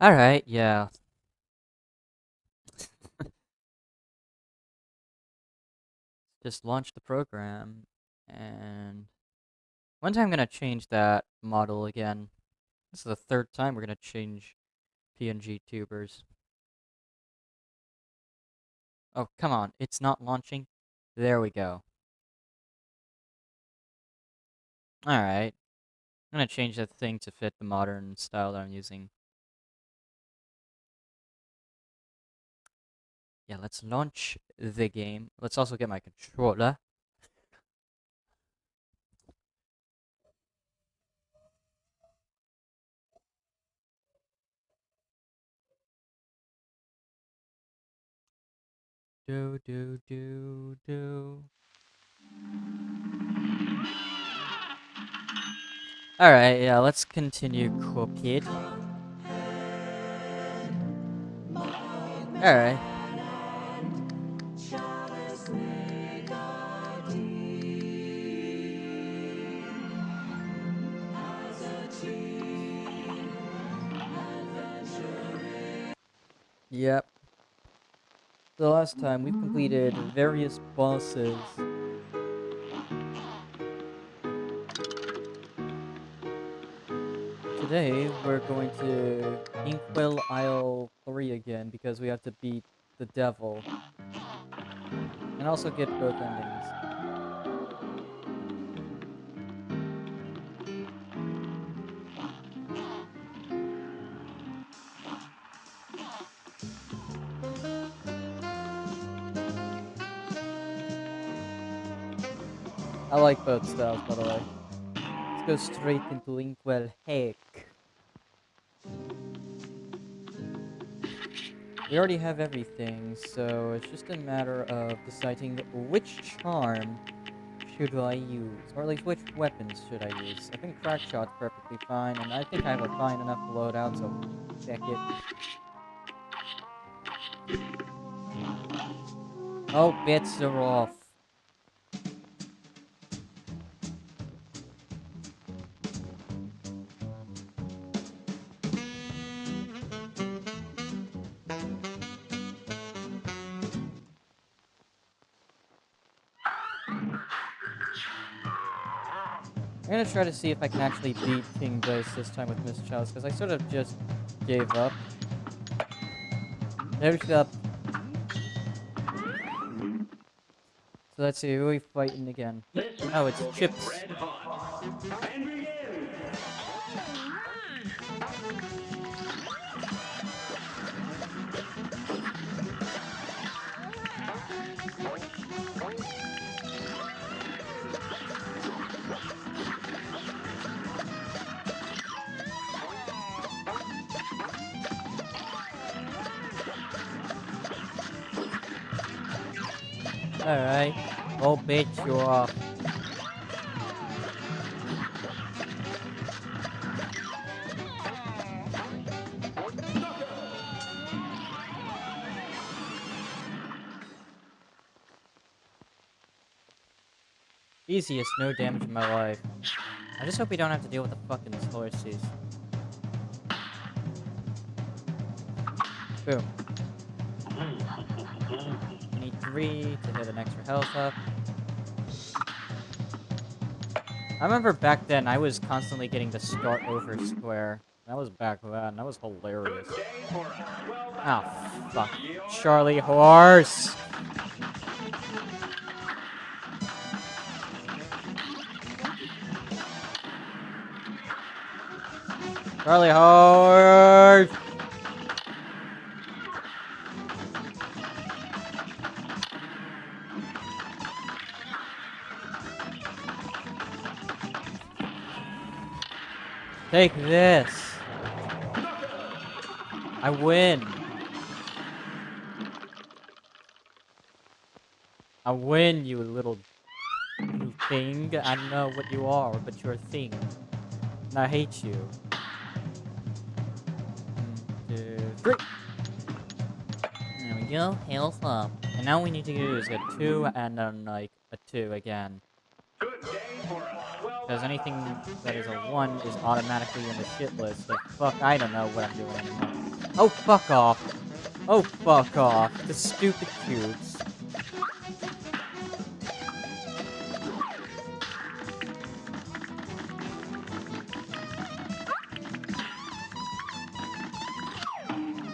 Alright, yeah. Just launch the program. And one time I'm gonna change that model again. This is the third time we're gonna change PNG tubers. Oh, come on. It's not launching. There we go. Alright. I'm gonna change that thing to fit the modern style that I'm using. Yeah, let's launch the game. Let's also get my controller. Do, do, do, do. Alright, yeah, let's continue Cuphead. Alright. Yep. The last time we've completed various bosses. Today we're going to Inkwell Isle 3 again because we have to beat the devil. And also get both endings. I like both styles, by the way. Let's go straight into Inkwell Heck. We already have everything, so it's just a matter of deciding which charm should I use, or at least which weapons should I use. I think Crack Shot's perfectly fine, and I think I have a fine enough loadout, so heck it. Oh, bits are off. I'm gonna try to see if I can actually beat King Dice this time with Miss Chalice, because I sort of just gave up. There's up. So let's see, who are we fighting again? Oh, it's Chips. Alright. Oh, bitch, you're off. Easiest no damage in my life. I just hope we don't have to deal with the fucking horses. Boom. I need 3 to hit an extra health up. I remember back then I was constantly getting the start over square. That was back then. That was hilarious. Oh, fuck. Charlie Horse! Charlie Horse! Take this. I win. I win, you little thing. I don't know what you are, but you're a thing. And I hate you. 1, 2, 3. There we go. Health up. And now we need to do is get 2 and then like a 2 again. Because anything that is a 1 is automatically in the shit list. And fuck, I don't know what I'm doing anymore. Oh, fuck off. Oh, fuck off. The stupid cubes.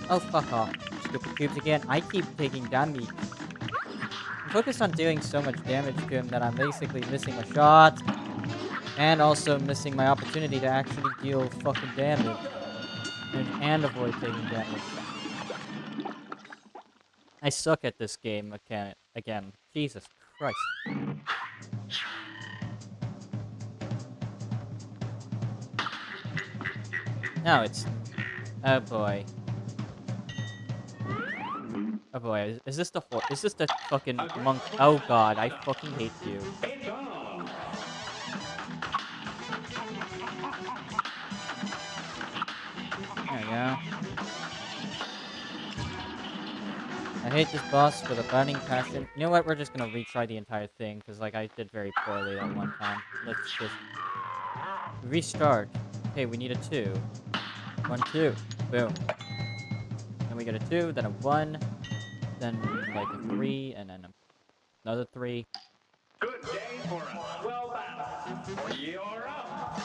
Oh, fuck off. Stupid cubes again. I keep taking damage. I'm focused on doing so much damage to him that I'm basically missing a shot. And also missing my opportunity to actually deal fucking damage. And avoid taking damage. I suck at this game again. Jesus Christ. No, it's... Oh boy. Oh boy, is this the is this the fucking monk? Oh god, I fucking hate you. There we go. I hate this boss with a burning passion. You know what, we're just gonna retry the entire thing, because like I did very poorly that one time. Let's just... Restart. Okay, we need a 2. 1, 2. Boom. Then we get a 2, then a 1, then like a 3, and then another 3. Good day for us. Well done. You're up.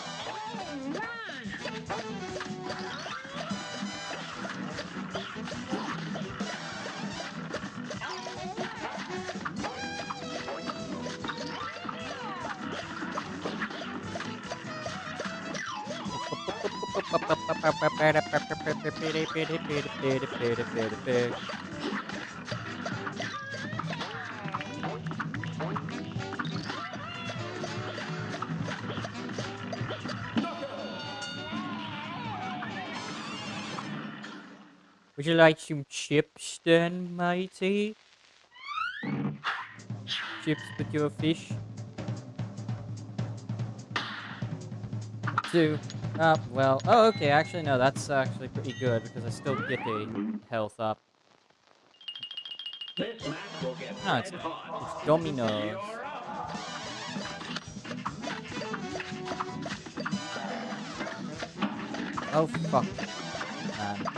Would you like some chips then, matey? Chips with your fish? 2. Well, oh, okay, actually, no, that's actually pretty good, because I still get a health up. This match will get No, red hot. it's dominoes. You're up. Oh, fuck, man.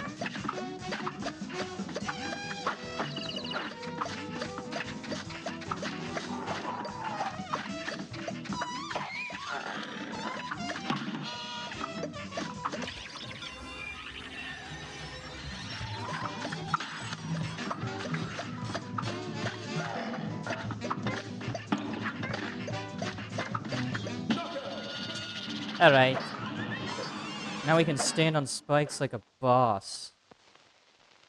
Alright. Now we can stand on spikes like a boss.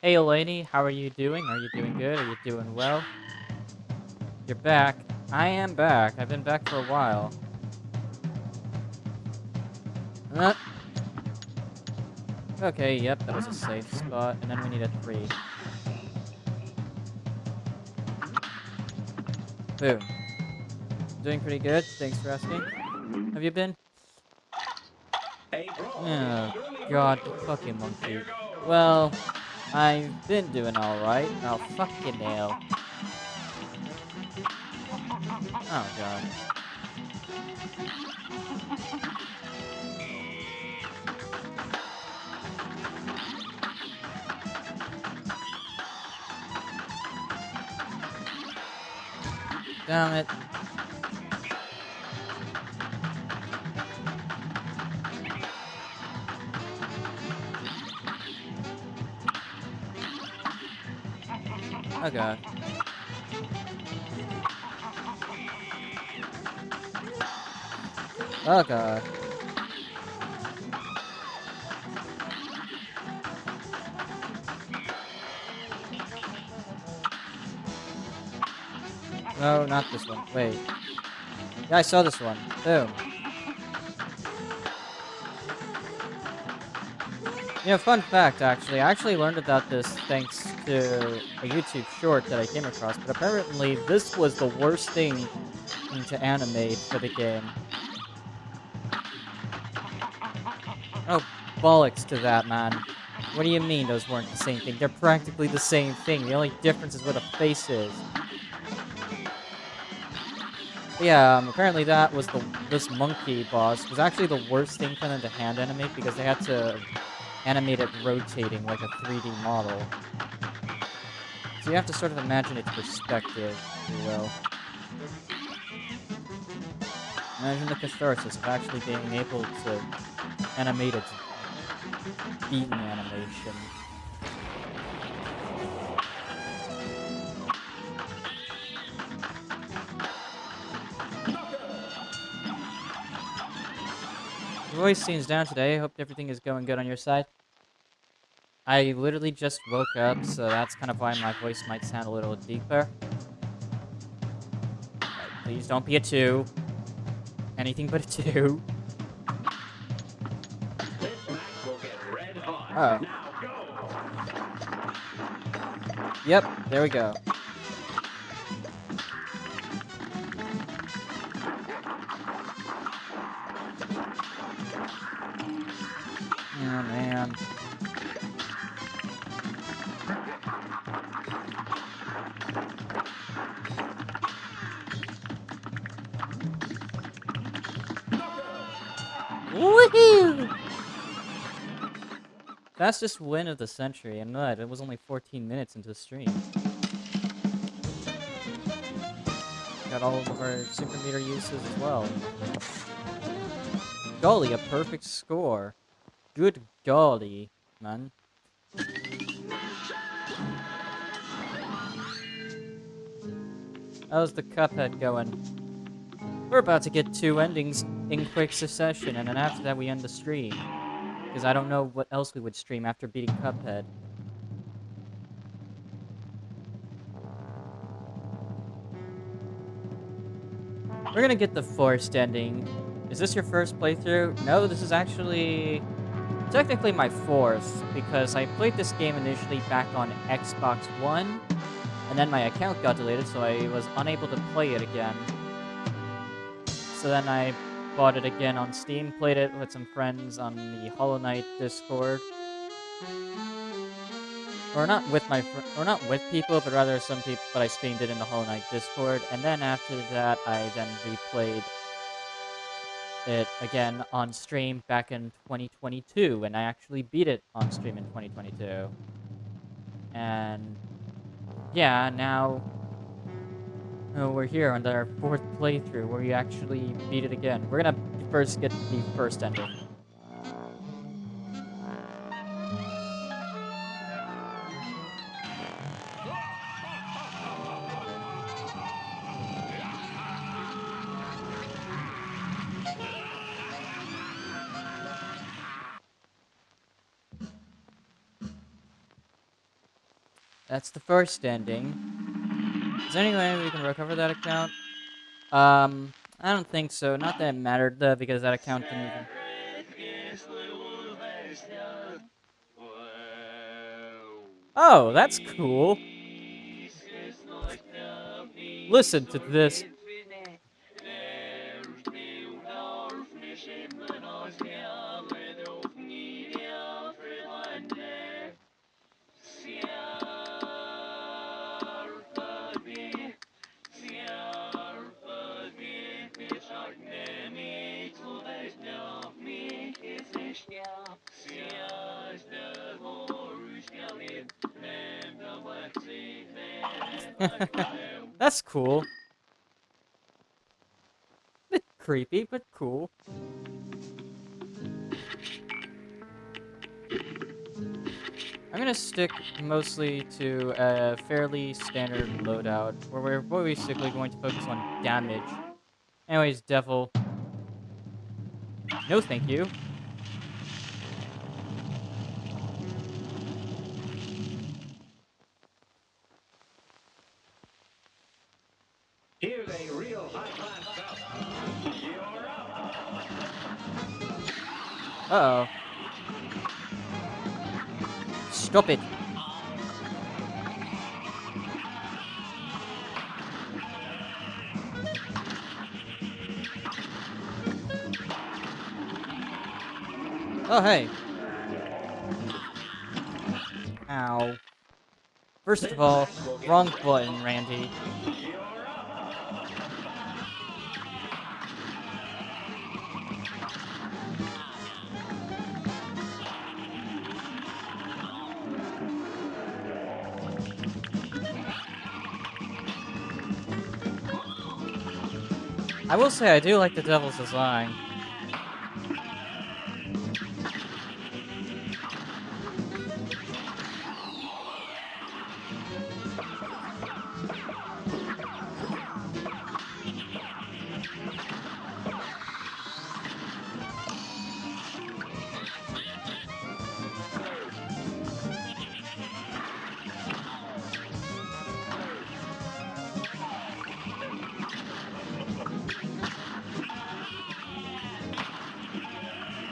Hey, lady, how are you doing? Are you doing good? Are you doing well? You're back. I am back. I've been back for a while. Okay, yep, that was a safe spot. And then we need a 3. Boom. Doing pretty good. Thanks for asking. Have you been? Oh, God, the fucking monkey. Well, I've been doing alright. Oh, fucking hell. Oh, God. Damn it. Oh, God. Oh, God. No, not this one. Wait. Yeah, I saw this one. Boom. Yeah, fun fact, actually. I actually learned about this thanks to a YouTube short that I came across, but apparently this was the worst thing to animate for the game. Oh, bollocks to that, man. What do you mean those weren't the same thing? They're practically the same thing. The only difference is what a face is. But yeah, apparently that was this monkey boss was actually the worst thing for them to hand animate because they had to animate it rotating like a 3D model. So you have to sort of imagine its perspective, if you will. Imagine the catharsis of actually being able to animate its beaten animation. Your voice seems down today. Hope everything is going good on your side. I literally just woke up, so that's kind of why my voice might sound a little deeper. Right, please don't be a 2. Anything but a 2. This match will get red hot. Oh, Now go! yep, there we go. Oh, man. Woohoo! Fastest win of the century, and it was only 14 minutes into the stream. Got all of our super meter uses as well. Golly, a perfect score. Good golly, man. How's the Cuphead going? We're about to get 2 endings in quick succession, and then after that we end the stream. Because I don't know what else we would stream after beating Cuphead. We're gonna get the forced ending. Is this your first playthrough? No, this is actually technically my 4th, because I played this game initially back on Xbox One, and then my account got deleted, so I was unable to play it again. So then I bought it again on Steam, played it with some friends on the Hollow Knight Discord. Or not with or not with people, but rather some people, but I streamed it in the Hollow Knight Discord, and then after that, I then replayed it again on stream back in 2022, and I actually beat it on stream in 2022. And yeah, now we're here on our 4th playthrough where we actually beat it again. We're gonna first get the first ending. That's the first ending. Is there any way we can recover that account? I don't think so. Not that it mattered, though, because that account didn't even... Oh, that's cool. Listen to this. That's cool. Bit creepy, but cool. I'm gonna stick mostly to a fairly standard loadout, where we're basically going to focus on damage. Anyways, Devil. No thank you. Here's a real high-class bout. You're up! Uh-oh. Stop it. Oh, hey. Ow. First of This all, match will get wrong special. button, Randy. You're up. I will say I do like the devil's design.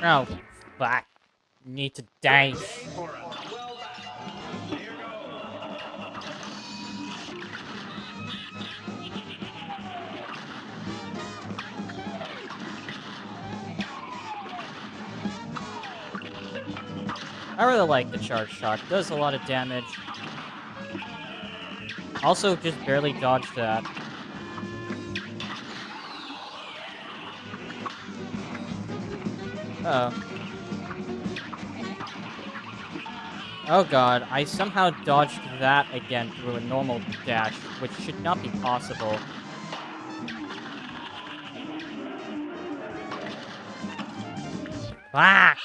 Oh, fuck. Need to Good dash. day for a swell battle. Here goes. I really like the charge shot. Does a lot of damage. Also, just barely dodged that. Uh oh. Oh god, I somehow dodged that again through a normal dash, which should not be possible. Fuck!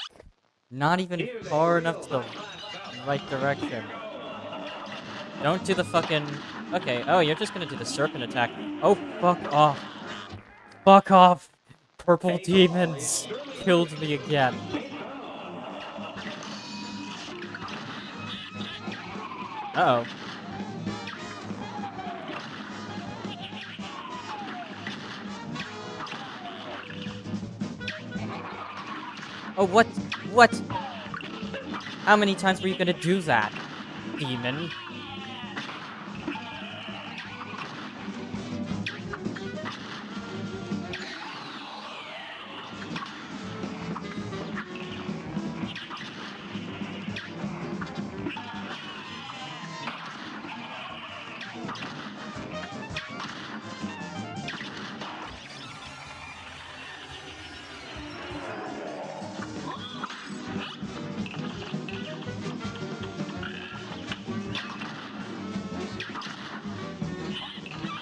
Not even Here they far enough will to the class up. right Here direction. goes. Don't do the fucking... Okay, oh, you're just gonna do the serpent attack. Oh, fuck off. Fuck off! Purple Take all is demons surely killed me coming. again. Think on. Uh-oh. Oh, what? What? How many times were you gonna do that, demon?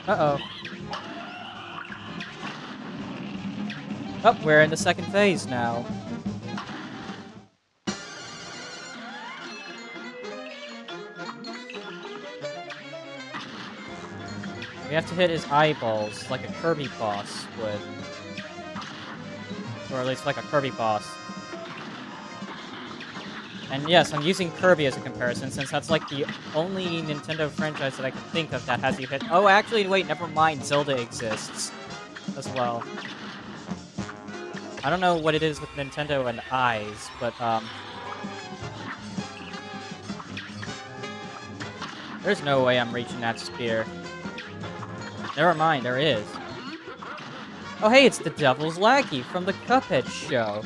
Uh-oh. Oh, we're in the second phase now. We have to hit his eyeballs like a Kirby boss would. Or at least like a Kirby boss. And yes, I'm using Kirby as a comparison since that's like the only Nintendo franchise that I can think of that has you hit. Oh, actually, wait, never mind. Zelda exists as well. I don't know what it is with Nintendo and eyes, but there's no way I'm reaching that spear. Never mind, there is. Oh, hey, it's the Devil's Lackey from the Cuphead show.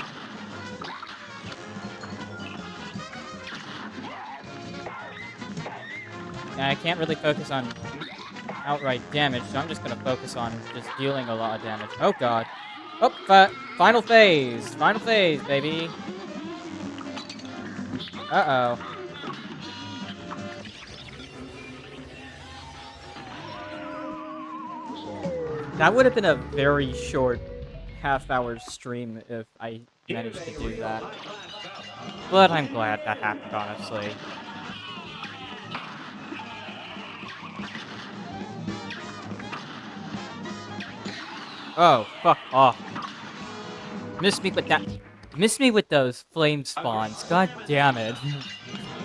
And I can't really focus on outright damage, so I'm just gonna focus on just dealing a lot of damage. Oh god. Oh, final phase! Final phase, baby! Uh-oh. That would have been a very short half-hour stream if I Here managed to they do will that. class up. But I'm glad that happened, honestly. Oh, fuck off. Miss me with that. Miss me with those flame spawns. God Aggressive damn it. attack. And begin.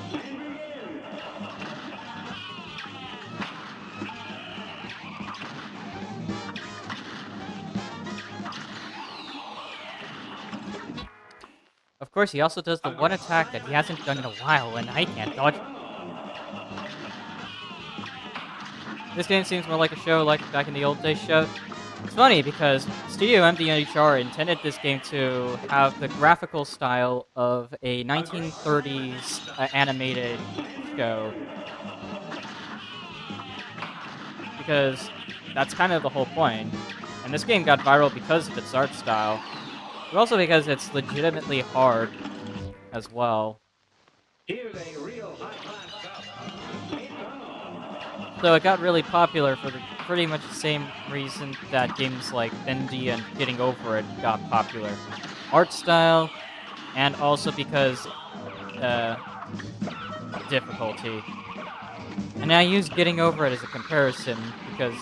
Of course, he also does the one attack that he hasn't done in a while, and I can't dodge. This game seems more like a show like back in the old days show. It's funny because Studio MDHR intended this game to have the graphical style of a 1930s animated show, because that's kind of the whole point. And this game got viral because of its art style, but also because it's legitimately hard as well. Here's a real high-class cup. It's on. So it got really popular for the pretty much the same reason that games like Bendy and Getting Over It got popular. Art style, and also because uh, difficulty. And I use Getting Over It as a comparison because,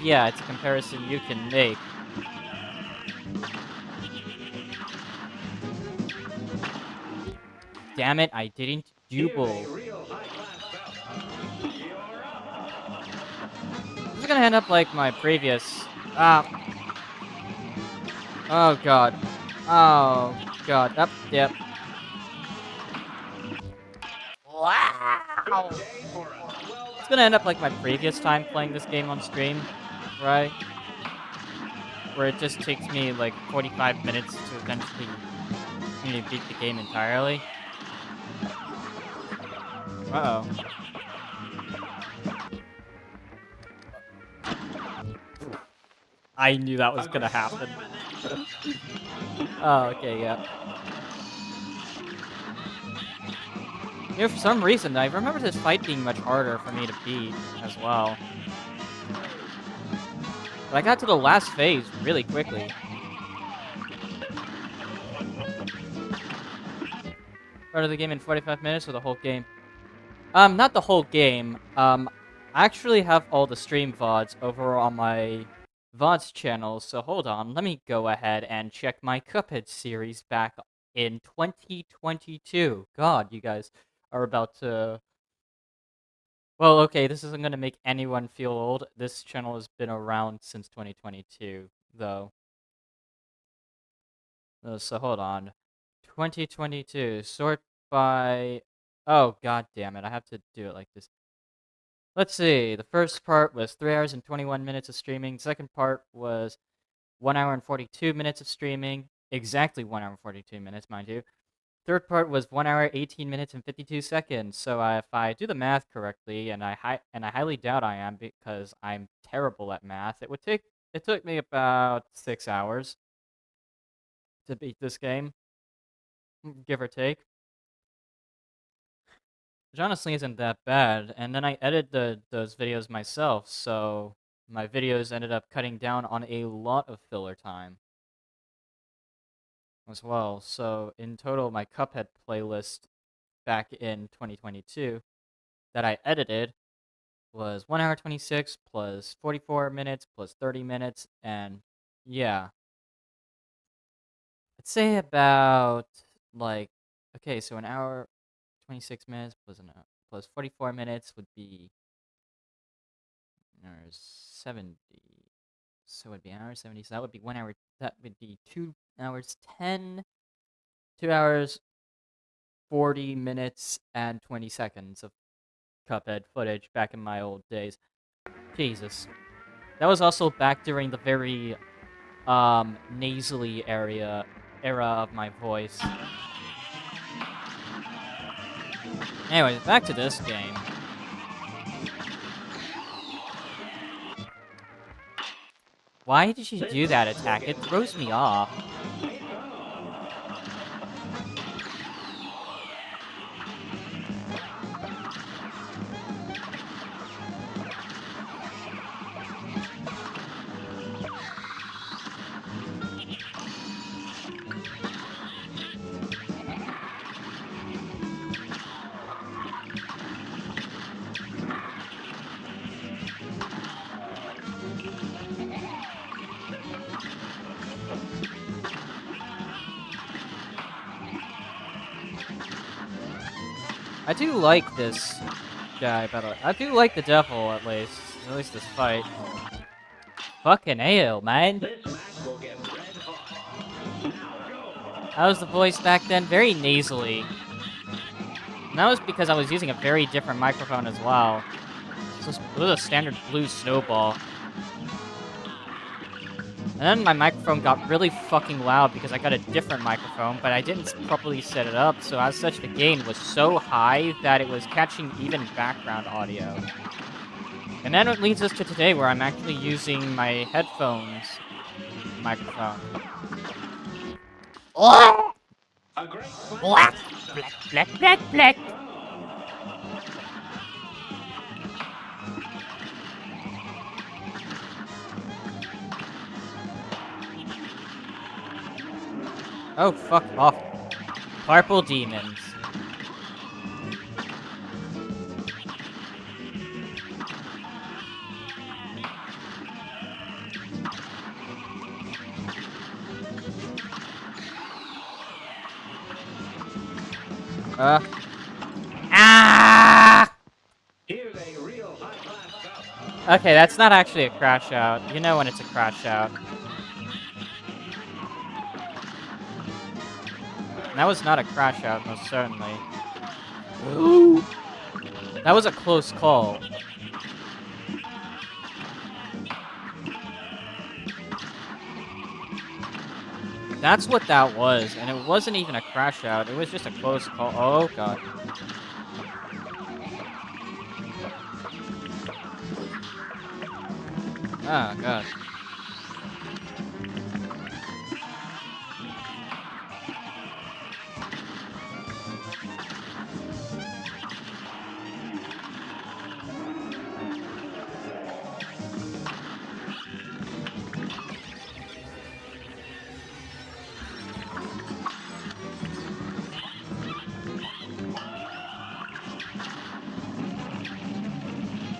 yeah, it's a comparison you can make. Damn it, I didn't Here's double. a real high-class cup. You're up. This is gonna end up like my previous... Ah. Oh, God. Oh, God. Up, yep. Good Wow! day for us. Well It's gonna end up like my battled. previous time playing this game on stream, right? Where it just takes me like 45 minutes to eventually beat the game entirely. Uh-oh. I knew that was gonna happen. Oh, okay, yeah. You know, for some reason, I remember this fight being much harder for me to beat as well. But I got to the last phase really quickly. Started the game in 45 minutes or the whole game? Not the whole game. I actually have all the stream VODs over on my VODs channel, so hold on. Let me go ahead and check my Cuphead series back in 2022. God, you guys are about to... Well, okay, this isn't gonna make anyone feel old. This channel has been around since 2022, though. So hold on. 2022, sort by... Oh, god damn it, I have to do it like this. Let's see, the first part was 3 hours and 21 minutes of streaming. Second part was 1 hour and 42 minutes of streaming. Exactly 1 hour and 42 minutes, mind you. Third part was 1 hour, 18 minutes, and 52 seconds. So if I do the math correctly, and I highly doubt I am because I'm terrible at math, it took me about 6 hours to beat this game, give or take. Which honestly isn't that bad. And then I edited those videos myself, so my videos ended up cutting down on a lot of filler time as well. So in total, my Cuphead playlist back in 2022 that I edited was 1 hour 26 plus 44 minutes plus 30 minutes, and yeah, I'd say about like, okay, so an hour 26 minutes plus an hour plus 44 minutes would be an hour 70. So it would be an hour 70. So that would be 1 hour. That would be 2 hours 10, 2 hours 40 minutes and 20 seconds of Cuphead footage back in my old days. Jesus. That was also back during the very nasally era of my voice. Anyways, back to this game. Why did she do that attack? It throws me off. I do like this guy, by the way. I do like the devil, at least. At least this fight. Fucking ale, man. This match will get red hot. Now go. That was the voice back then, very nasally. And that was because I was using a very different microphone as well. This was a standard blue snowball. And then my microphone got really fucking loud because I got a different microphone, but I didn't properly set it up, so as such the gain was so high that it was catching even background audio. And then it leads us to today where I'm actually using my headphones microphone. Oh! A great slam. Black, black, black, black, black. Oh, fuck off. Purple demons. Ah! Here's a real high-class bout. Okay, that's not actually a crash out. You know when it's a crash out. And that was not a crash out, most certainly. That was a close call. That's what that was, and it wasn't even a crash out. It was just a close call. Oh, God. Oh, God.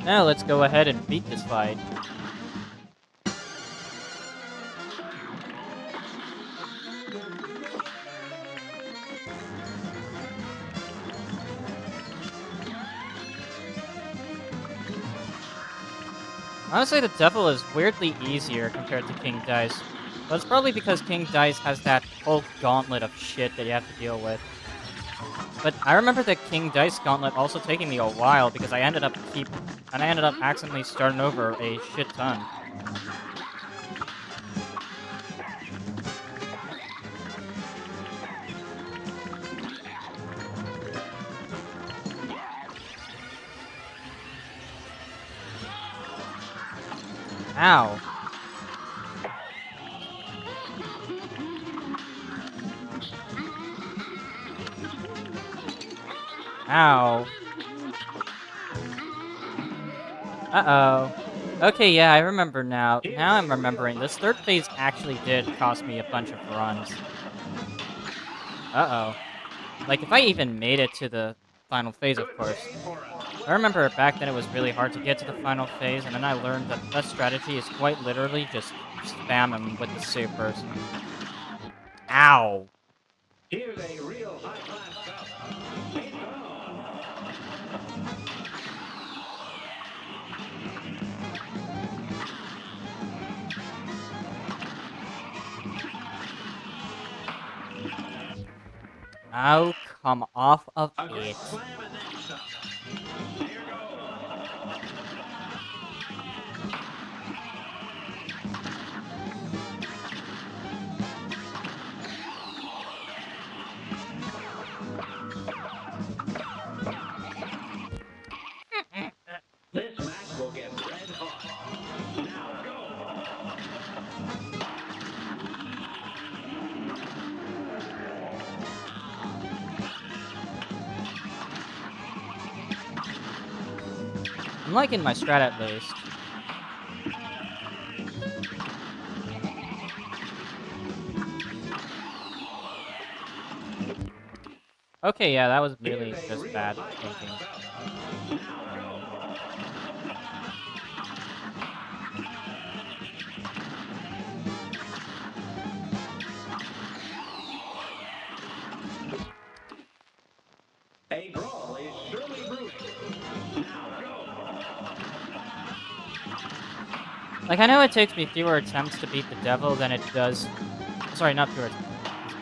Now let's go ahead and beat this fight. Honestly, the devil is weirdly easier compared to King Dice. But it's probably because King Dice has that whole gauntlet of shit that you have to deal with. But I remember the King Dice gauntlet also taking me a while because I ended up accidentally starting over a shit ton. Ow. Ow. Uh-oh. Okay, yeah, I remember now. Now I'm remembering. This third phase actually did cost me a bunch of runs. Uh-oh. Like, if I even made it to the final phase, of course. I remember back then it was really hard to get to the final phase, and then I learned that the best strategy is quite literally just spam him with the supers. Ow. Here's a real high-class bout. It's on. Oh, come off of A great it. slam and then some. Here goes. This match will get red hot. Now go. I'm liking my strat at least. Okay, yeah, that was really Here's a just real bad high-class thinking. bout. Now go. A brawl is surely brewing. Now go. Like, I know it takes me fewer attempts to beat the devil than it does... Sorry, not fewer...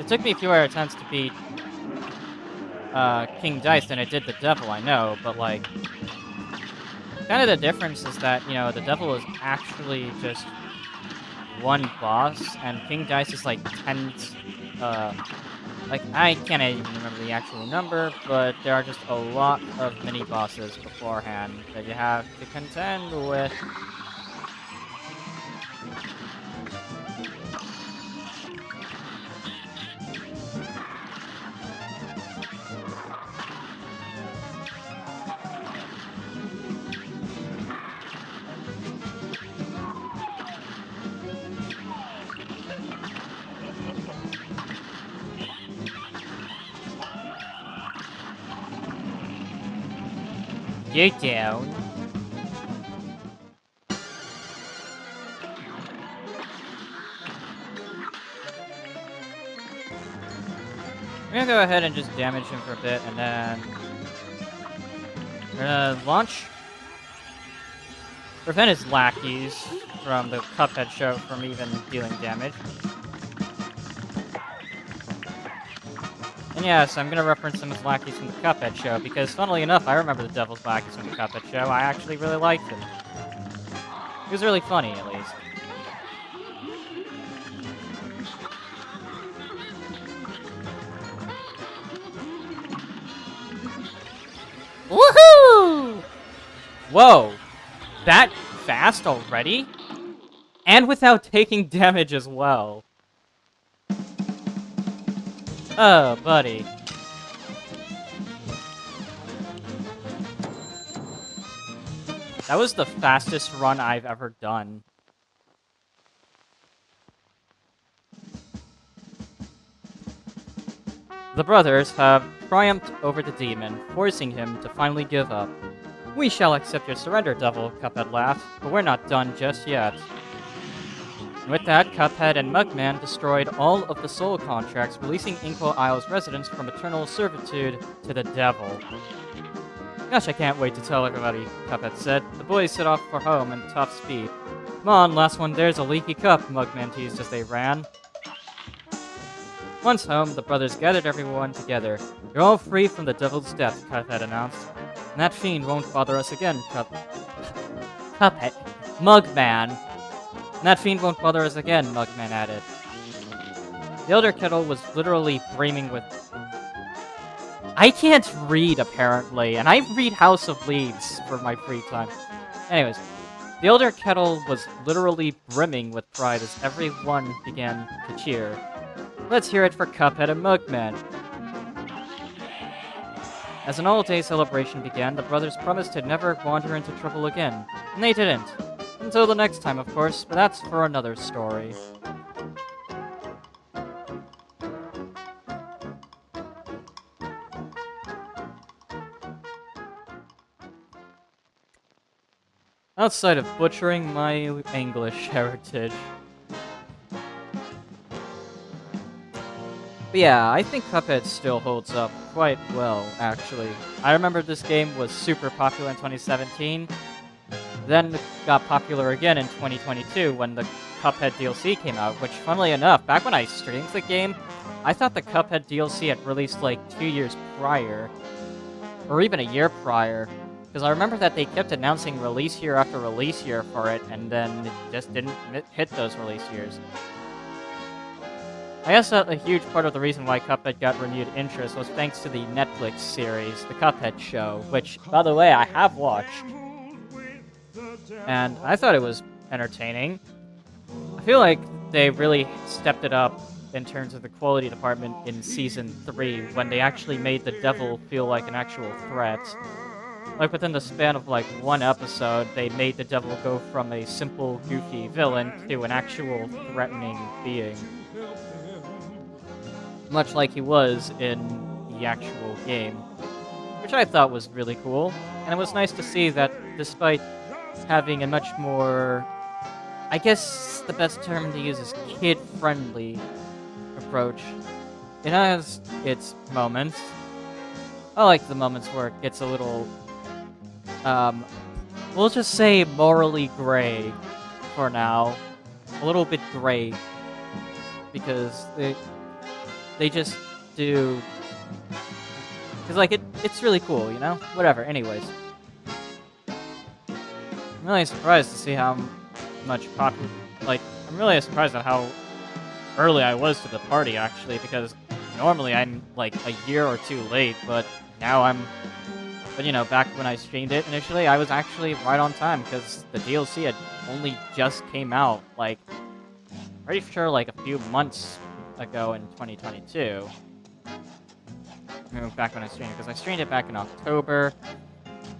It took me fewer attempts to beat King Dice than it did the Devil, I know, but like, kind of the difference is that, you know, the Devil is actually just one boss, and King Dice is like 10, like, I can't even remember the actual number, but there are just a lot of mini bosses beforehand that you have to contend with. You down. I'm gonna go ahead and just damage him for a bit, and then we're gonna launch. Prevent his lackeys from the Cuphead show from even dealing damage. And yes, I'm gonna reference him as lackeys from the Cuphead show, because funnily enough, I remember the Devil's lackeys from the Cuphead show. I actually really liked him. He was really funny, at least. Woohoo! Whoa! That fast already? And without taking damage as well. Oh, buddy. That was the fastest run I've ever done. The brothers have triumphed over the demon, forcing him to finally give up. We shall accept your surrender, Devil, Cuphead laughed, but we're not done just yet. With that, Cuphead and Mugman destroyed all of the soul contracts, releasing Inkwell Isle's residents from eternal servitude to the Devil. Gosh, I can't wait to tell everybody, Cuphead said. The boys set off for home in top speed. Come on, last one there's a leaky cup, Mugman teased as they ran. Once home, the brothers gathered everyone together. You're all free from the Devil's death, Cuphead announced. And that fiend won't bother us again, Cuphead. Mugman. And that fiend won't bother us again, Mugman added. The Elder Kettle was literally brimming with... I can't read, apparently, and I read House of Leaves for my free time. Anyways, the Elder Kettle was literally brimming with pride as everyone began to cheer. Let's hear it for Cuphead and Mugman. As an all-day celebration began, the brothers promised to never wander into trouble again. And they didn't. Until the next time, of course, but that's for another story. Outside of butchering my English heritage. But yeah, I think Cuphead still holds up quite well, actually. I remember this game was super popular in 2017, then it got popular again in 2022 when the Cuphead DLC came out, which, funnily enough, back when I streamed the game, I thought the Cuphead DLC had released like 2 years prior, or even a year prior, because I remember that they kept announcing release year after release year for it, and then it just didn't hit those release years. I guess that a huge part of the reason why Cuphead got renewed interest was thanks to the Netflix series, The Cuphead Show, which, by the way, I have watched. And I thought it was entertaining. I feel like they really stepped it up in terms of the quality department in Season 3, when they actually made the devil feel like an actual threat. Like, within the span of, like, one episode, they made the devil go from a simple, goofy villain to an actual threatening being. Much like he was in the actual game. Which I thought was really cool. And it was nice to see that despite having a much more... I guess the best term to use is kid-friendly approach. It has its moments. I like the moments where it gets a little... we'll just say morally gray for now. A little bit gray. Because they just do, because like it's really cool, you know. Whatever. Anyways, I'm really surprised to see how much popular. Like, I'm really surprised at how early I was to the party actually, because normally I'm like a year or two late, but now I'm. But you know, back when I streamed it initially, I was actually right on time because the DLC had only just came out, like pretty sure like a few months ago in 2022. You know, back when I streamed it, because I streamed it back in October.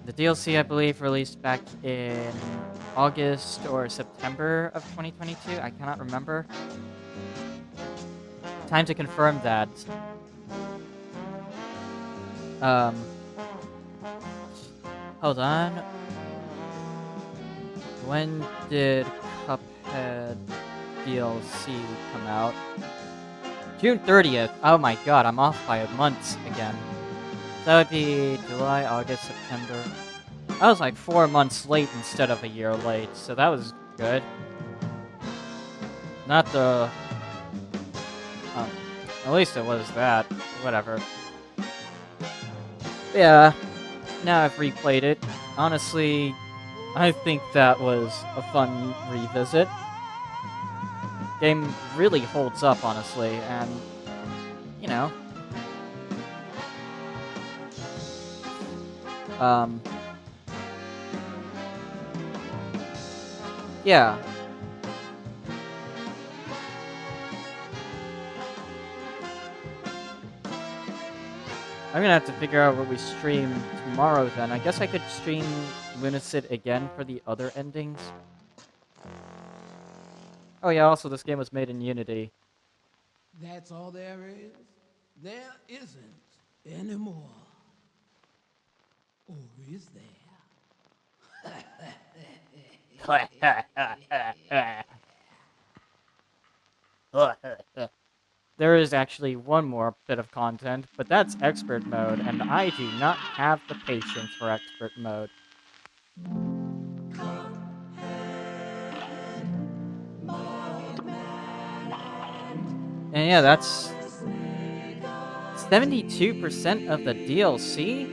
The DLC, I believe, released back in August or September of 2022. I cannot remember. Time to confirm that. Um, hold on. When did Cuphead DLC come out? June 30th. Oh my god, I'm off by a month again. That would be July, August, September. I was like 4 months late instead of a year late, so that was good. Not the... Oh, at least it was that. Whatever. Yeah, now I've replayed it. Honestly, I think that was a fun revisit. Game really holds up, honestly, and, you know, um, yeah. I'm gonna have to figure out what we stream tomorrow then. I guess I could stream Lunacid again for the other endings. Oh yeah, also this game was made in Unity. That's all there is? There isn't anymore. Or is there? There is actually one more bit of content, but that's expert mode, and I do not have the patience for expert mode. And yeah, that's 72% of the DLC?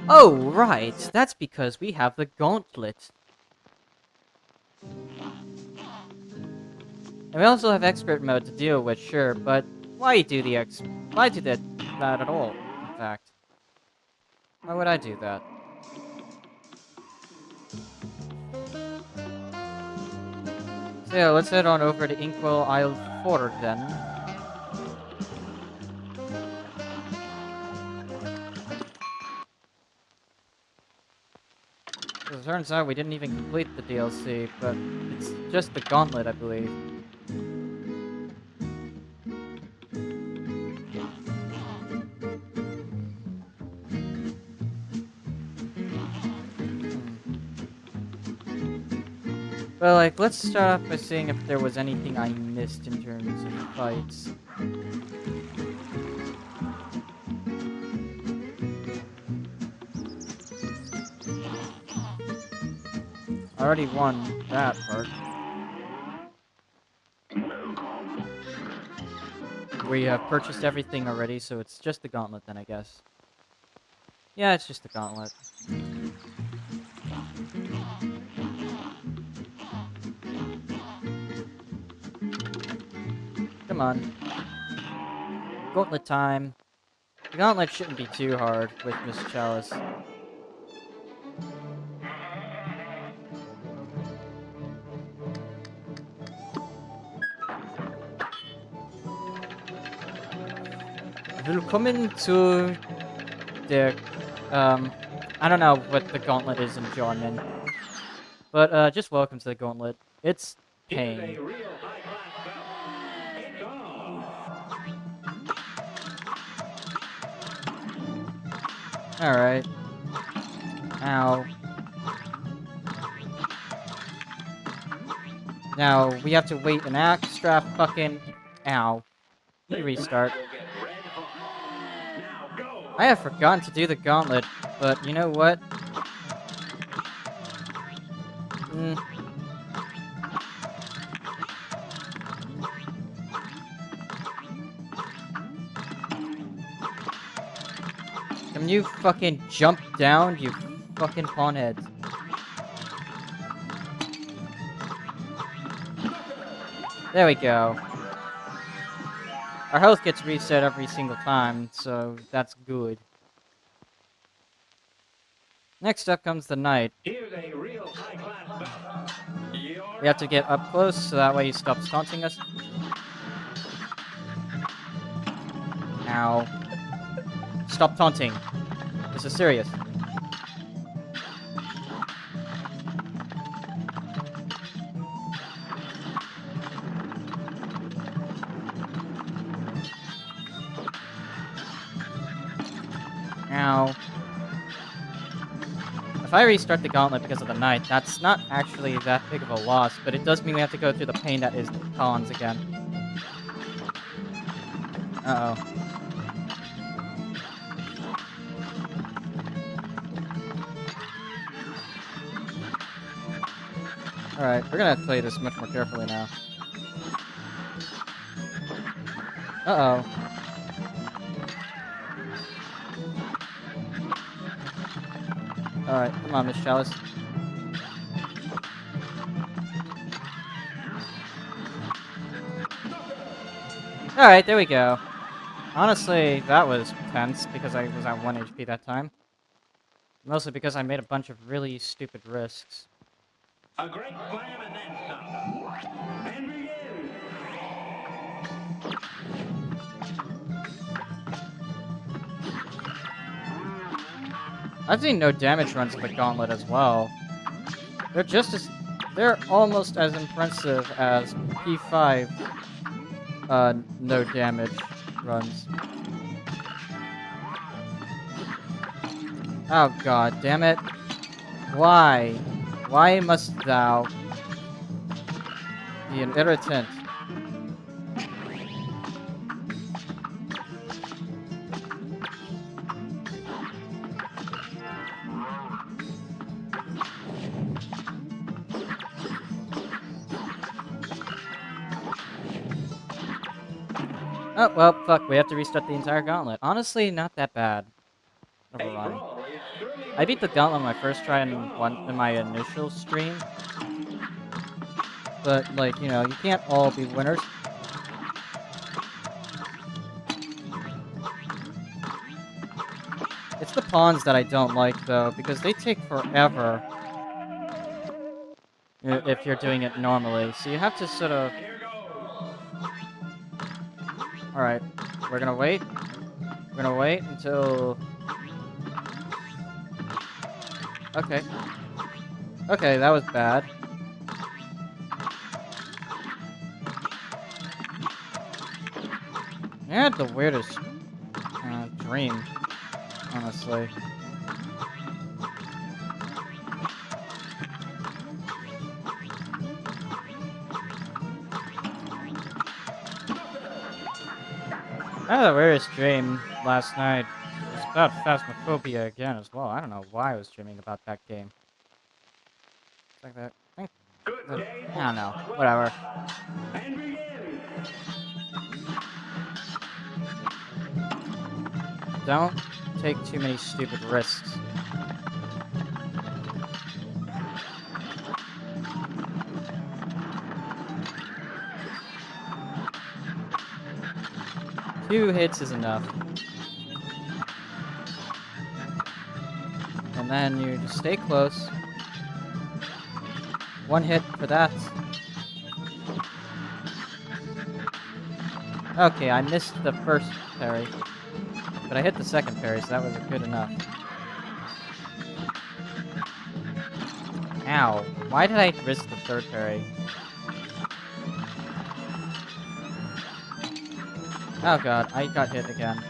Oh, right, that's because we have the gauntlet. And we also have expert mode to deal with, sure, but why do that at all, in fact? Why would I do that? So yeah, let's head on over to Inkwell Isle 4 then. It turns out we didn't even complete the DLC, but it's just the gauntlet, I believe. Hmm. But like, let's start off by seeing if there was anything I missed in terms of fights. I already won that part. We have purchased everything already, so it's just the gauntlet then, I guess. Yeah, it's just the gauntlet. Come on. Gauntlet time. The gauntlet shouldn't be too hard with Miss Chalice. Willkommen zu der, I don't know what the gauntlet is in German. But, just welcome to the gauntlet. It's Here's pain. a real high-class battle. It's on. Alright. Ow. Now, we have to wait an extra fucking... Ow. Let me restart. Will get red hot. Now go. I have forgotten to do the gauntlet, but you know what? Mm. Can you fucking jump down, you fucking pawnheads? There we go. Our health gets reset every single time, so that's good. Next up comes the knight. Here's a real high-class battle. You're We have to up. get up close, so that way he stops taunting us. Ow. Stop taunting. This is serious. Ow. If I restart the gauntlet because of the knight, that's not actually that big of a loss, but it does mean we have to go through the pain that is pawns again. Uh-oh. Alright, we're gonna play this much more carefully now. Uh-oh. Alright, come on, Miss Chalice. Alright, there we go. Honestly, that was tense because I was at 1 HP that time. Mostly because I made a bunch of really stupid risks. A great slam and then some. And begin. I've seen no damage runs of the gauntlet as well. They're just as... They're almost as impressive as P5 no damage runs. Oh god, damn it. Why? Why must thou be an irritant? Oh, well, fuck, we have to restart the entire gauntlet. Honestly, not that bad of a A run. brawl is surely I beat the gauntlet on my first try Come in on. my initial stream. But, like, you know, you can't all be winners. It's the pawns that I don't like, though, because they take forever if you're doing it normally. So you have to sort of... Here goes. Alright, we're gonna wait. We're gonna wait until... Okay. Okay, that was bad. I had the weirdest dream, honestly. I had the weirdest dream last night. It was about Phasmophobia again as well. I don't know why I was dreaming about that game. It's like that. Good day. I don't know. Whatever. And begin. Don't take too many stupid risks. Two hits is enough. And then you just stay close. One hit for that. Okay, I missed the first parry. But I hit the second parry, so that was good enough. Ow. Why did I risk the third parry? Oh god, I got hit again.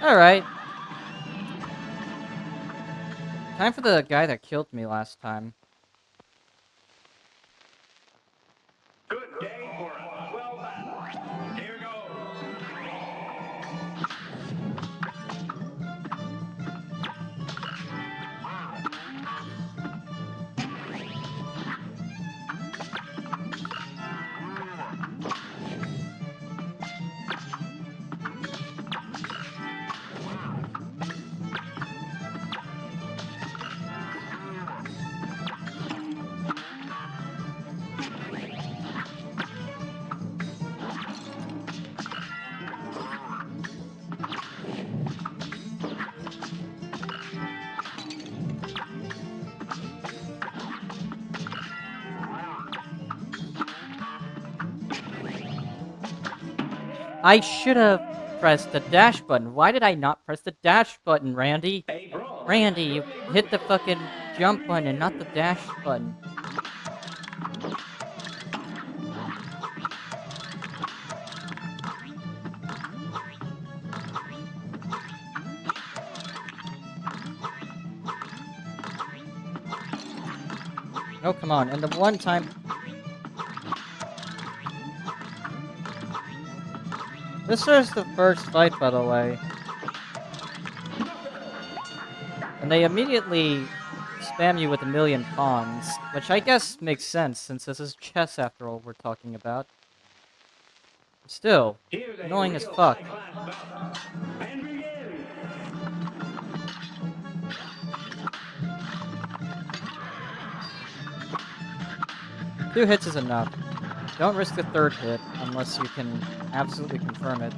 Alright. Time for the guy that killed me last time. Good day for a swell battle. Here goes. I should have pressed the dash button. Why did I not press the dash button, Randy? A brawl. Randy, you hit the fucking jump button and not the dash button. Oh, come on. And the one time... This is the first fight, by the way. And they immediately spam you with a million pawns, which I guess makes sense since this is chess after all we're talking about. Still, Here's a annoying as real fuck. high-class bout. And begin. Two hits is enough. Don't risk the third hit unless you can absolutely confirm it.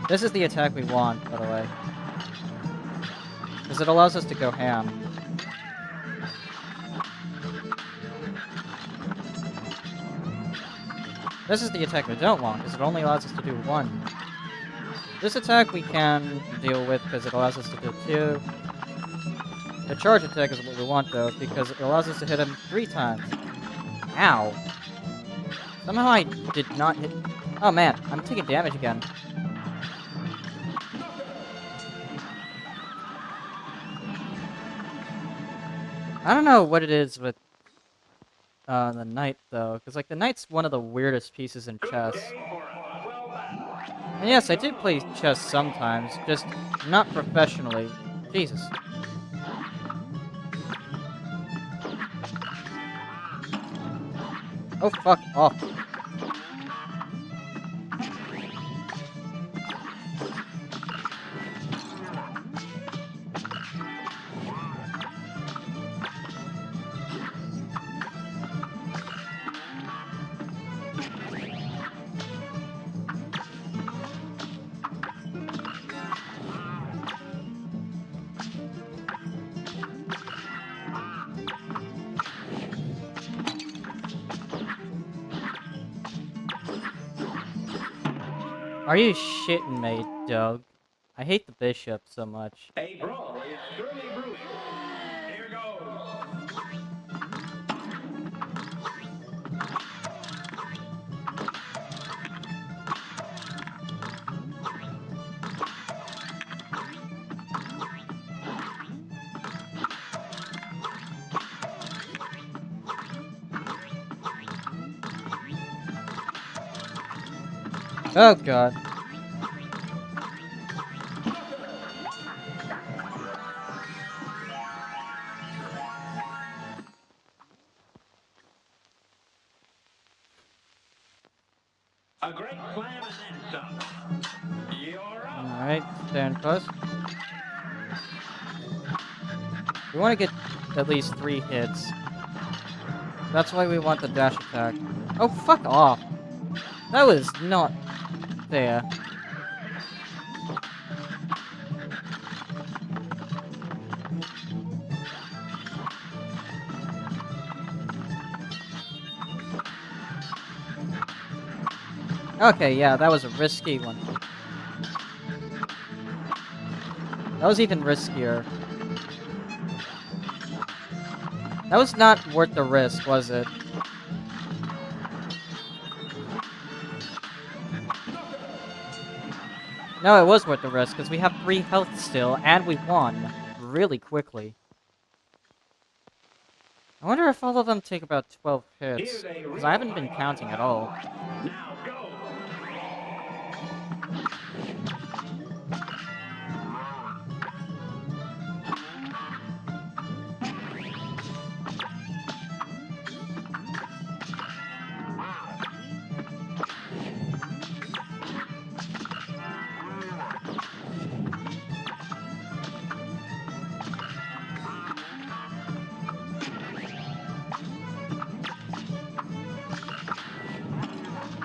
This is the attack we want, by the way. Because it allows us to go ham. This is the attack we don't want, because it only allows us to do one. This attack we can deal with because it allows us to do two. The charge attack is what we want, though, because it allows us to hit him 3 times. Ow. Somehow I did not hit... Oh man, I'm taking damage again. I don't know what it is with the knight, though, because, like, the knight's one of the weirdest pieces in chess. Day for a swell battle. And yes, I do play chess sometimes, just not professionally. Jesus. Oh, fuck off. Are you shitting me, Doug? I hate the bishop so much. A brawl is surely brewing. Here goes. Oh, God. A great slam and then some. You're up. Alright, stand close. We want to get at least 3 hits. That's why we want the dash attack. Oh, fuck off. That was not fair. Okay, yeah, that was a risky one. That was even riskier. That was not worth the risk, was it? No, it was worth the risk, because we have 3 health still, and we won really quickly. I wonder if all of them take about 12 hits, because I haven't been counting at all. Now go.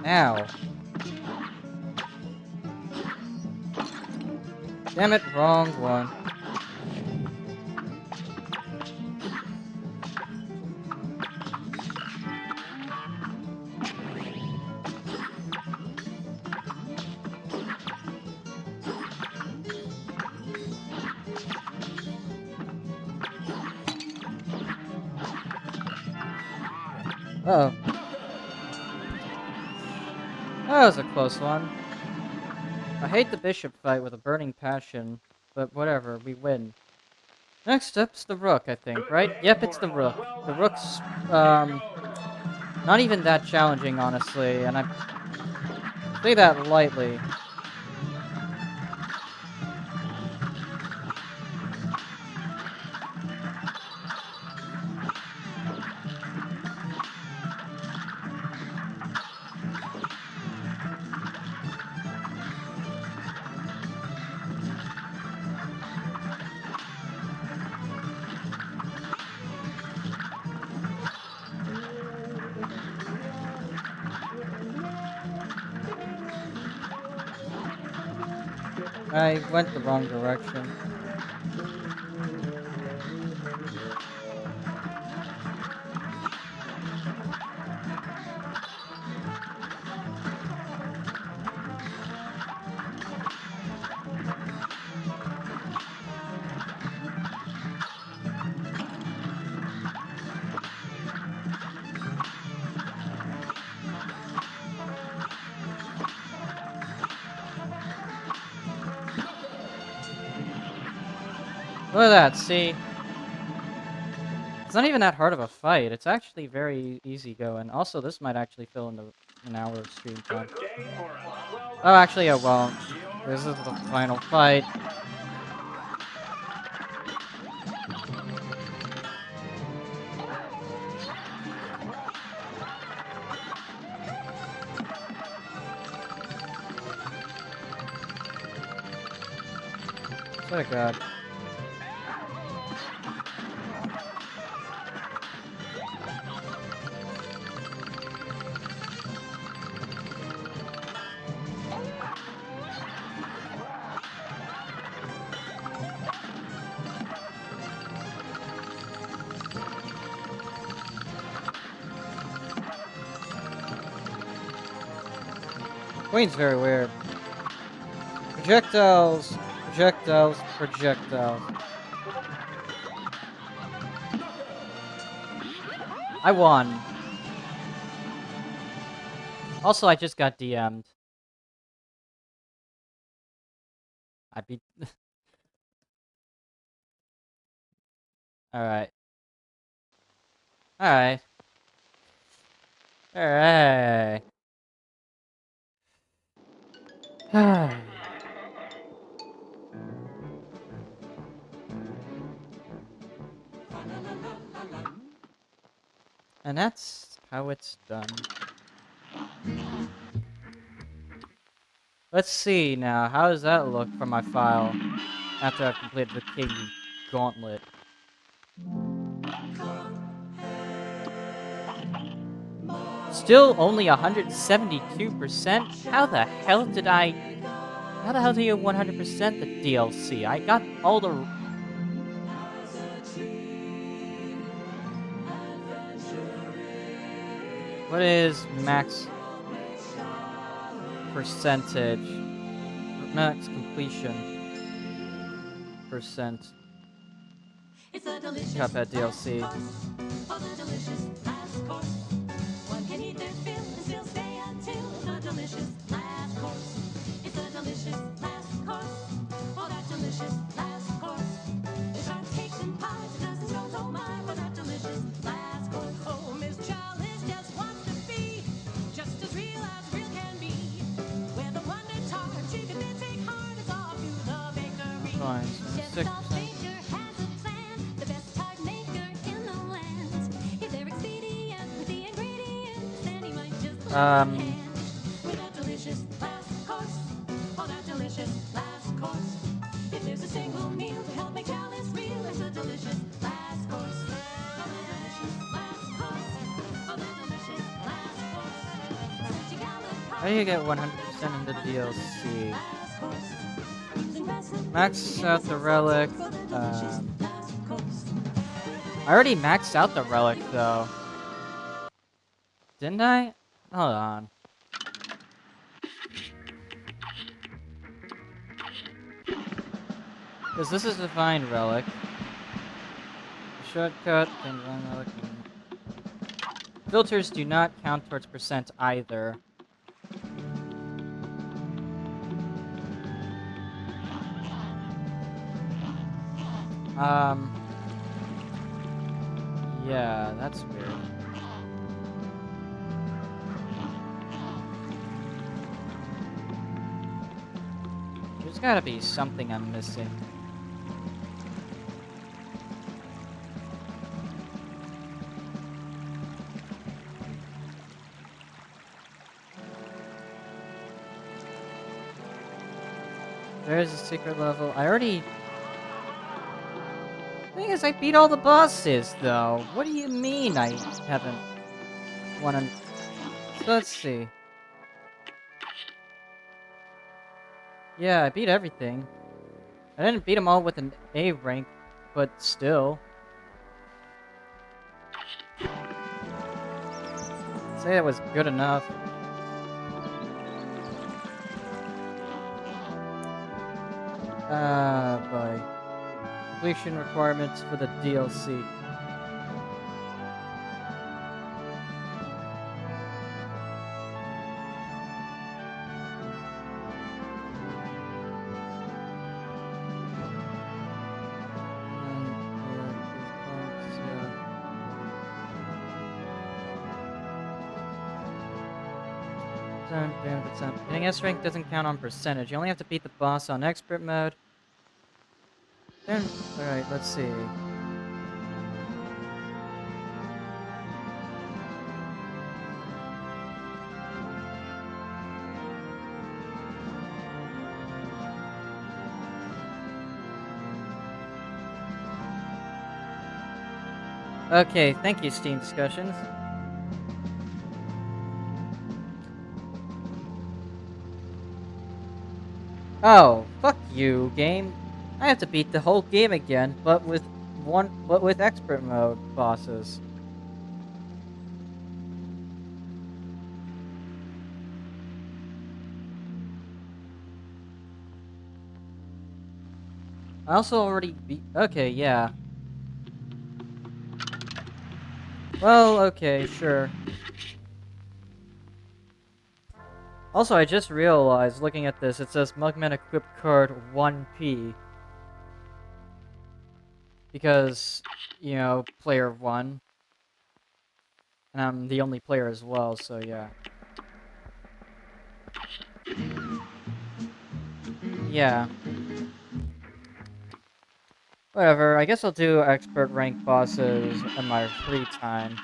Ow. Damn it, wrong one. Uh oh. That was a close one. I hate the bishop fight with a burning passion, but whatever, we win. Next up's the rook, I think, Good right? game Yep, it's for the a rook. The rook's, 12-point not even that challenging, honestly, and I say that lightly. I went the wrong direction. Look at that, see? It's not even that hard of a fight. It's actually very easy going. Also, this might actually fill in an hour of stream time. Good day for a Oh, actually, it 12-point won't. This is the final fight. Swear to God. Queen's very weird. Projectiles, projectiles, projectiles. I won. Also, I just got DM'd. I beat. Alright. Alright. Alright. And that's how it's done. Let's see now. How does that look from my file after I've completed the King Gauntlet? Still only 172%? How the hell do you 100% the DLC? I got all the... What is max percentage? Max completion percent. It's a delicious Cuphead DLC. last course. Oh, the delicious last course. One can eat their fill and still stay until the delicious last course. It's a delicious last course. Oh, that delicious last course. The shark cakes and pies, a dozen scones, oh my, for that delicious last course. Oh, Miss Chalice just wants to be just as real can be. With a wonder tart, she can then take heart as off to the bakery. Fine, Chef 76%. Bob Baker has a plan, the best tart maker in the land. If they're expedient with the ingredients, then he might just lend a hand. With a delicious last course, oh that delicious last course. If there's a single meal to help make Chalice real, it's a delicious last course. Oh, the delicious last course, oh the delicious last course. How do you get 100% in the DLC? Max out the relic. For the delicious Um, last course. I already maxed out the relic though, didn't I? Hold on. Because this is divine relic. Shortcut, divine relic. Filters do not count towards percent either. Um, yeah, that's weird. There's gotta be something I'm missing. There's a secret level. I already... Thing is, I beat all the bosses, though. What do you mean I haven't won an... So let's see. Yeah, I beat everything. I didn't beat them all with an A rank, but still. Say it was good enough. Boy. Completion requirements for the DLC. Hitting S rank doesn't count on percentage. You only have to beat the boss on expert mode. Then, alright, let's see. Okay, thank you, Steam Discussions. Oh, fuck you, game. I have to beat the whole game again, but with expert mode bosses. I also already beat. Okay, yeah. Well, okay, sure. Also, I just realized, looking at this, it says Mugman equipped card 1P. Because, you know, player 1. And I'm the only player as well, so yeah. Yeah. Whatever, I guess I'll do expert rank bosses in my free time.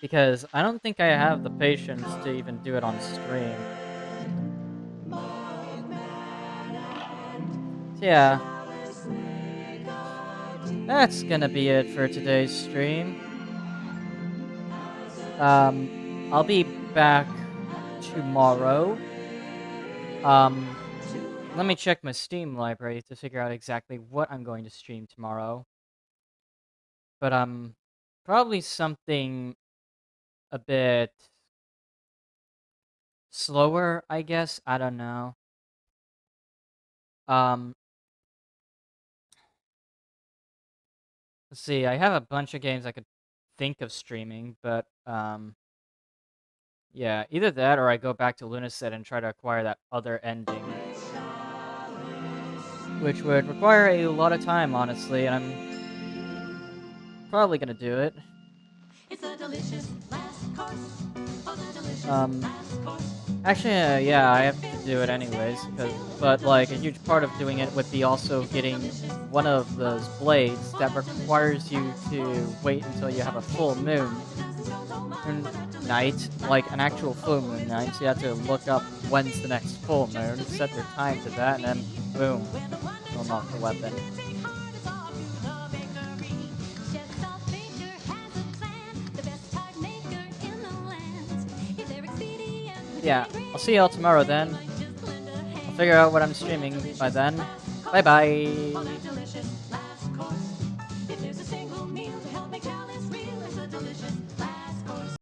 Because I don't think I have the patience to even do it on stream. So yeah. That's gonna be it for today's stream. I'll be back tomorrow. Let me check my Steam library to figure out exactly what I'm going to stream tomorrow. But, probably something a bit slower, I guess. I don't know. Um, let's see. I have a bunch of games I could think of streaming, but, yeah, either that or I go back to Lunaset and try to acquire that other ending. Which would require a lot of time, honestly, and I'm probably gonna do it. It's a delicious last course. Oh, the delicious Um, last course. Actually, yeah, I have to do it anyways, but like a huge part of doing it would be also getting one of those blades that requires you to wait until you have a full moon night, like an actual full moon night. So you have to look up when's the next full moon, set your time to that, and then boom, unlock the weapon. Yeah, I'll see y'all tomorrow then. I'll figure out what I'm streaming by then. Bye Oh, that bye. delicious last course. If there's a single meal to help make chalice real, it's a delicious last